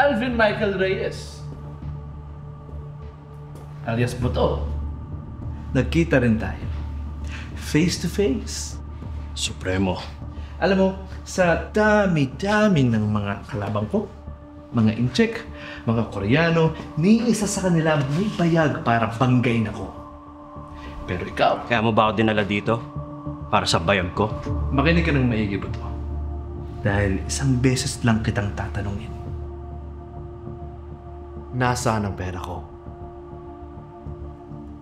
Alvin Michael Reyes, alias Buto. Nagkita rin tayo. Face to face. Supremo. Alam mo, sa dami-dami ng mga kalabang ko, mga incheck, mga Koreano, ni isa sa kanila may bayag para banggain ako. Pero ikaw, Kaya mo ba ako dinala dito? Para sa bayag ko? makinig ka ng maigi, Buto. Dahil isang beses lang kitang tatanungin. Nasaan ang pera ko?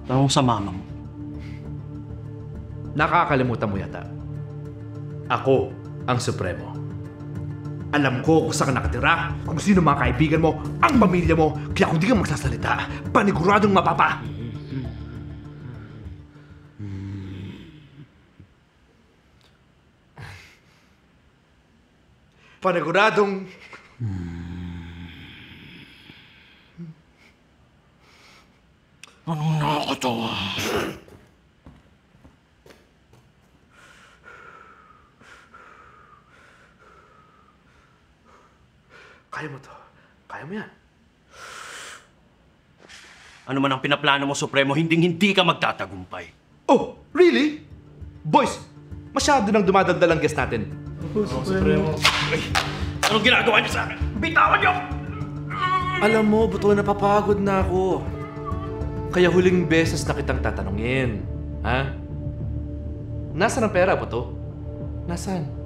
Tanong sa mama mo. Nakakalimutan mo yata. Ako ang Supremo. Alam ko kung saan ka nakatira, kung sino mga kaibigan mo, ang pamilya mo, kaya kung di ka magsasalita, paniguradong mapapa. Paniguradong... Anong nakakatawa? Kaya mo to. Kaya mo yan. Ano man ang pinaplano mo, Supremo, hindi ka magtatagumpay. Oh, really? Boys, masyado nang dumadaldal ang guest natin. Anong ginagawa niyo sa akin? Bitawan niyo! Alam mo, Buto, napapagod na ako. Kaya huling beses na kitang tatanungin. Ha? Nasaan ang pera, Buto? Nasaan?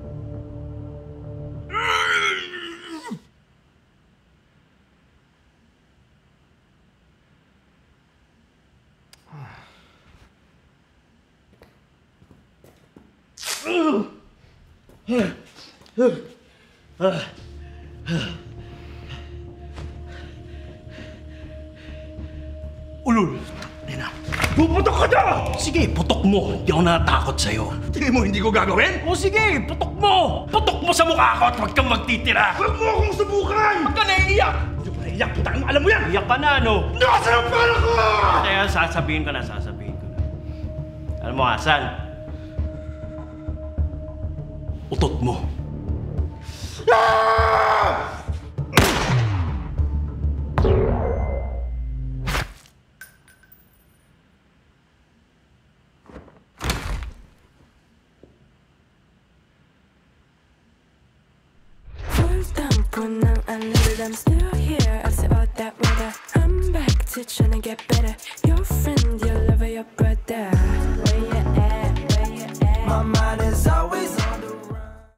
Ulul! Nina, puputok ka na! Sige, putok mo. Hindi ako natatakot sa'yo. Tingin mo hindi ko gagawin? O sige, putok mo! Putok mo sa mukha ko at huwag kang magtitira! Huwag mo akong subukan! Huwag ka naiiyak! Hindi ko naiyak, putang mo, alam mo yan! Iyak ka na, ano? Nasaan ang pera ko? Kaya sasabihin ko na. Alam mo, Hasan? Utot mo. I'm still here, I sit out that weather. I'm back to tryna get better. Your friend, your lover, your brother.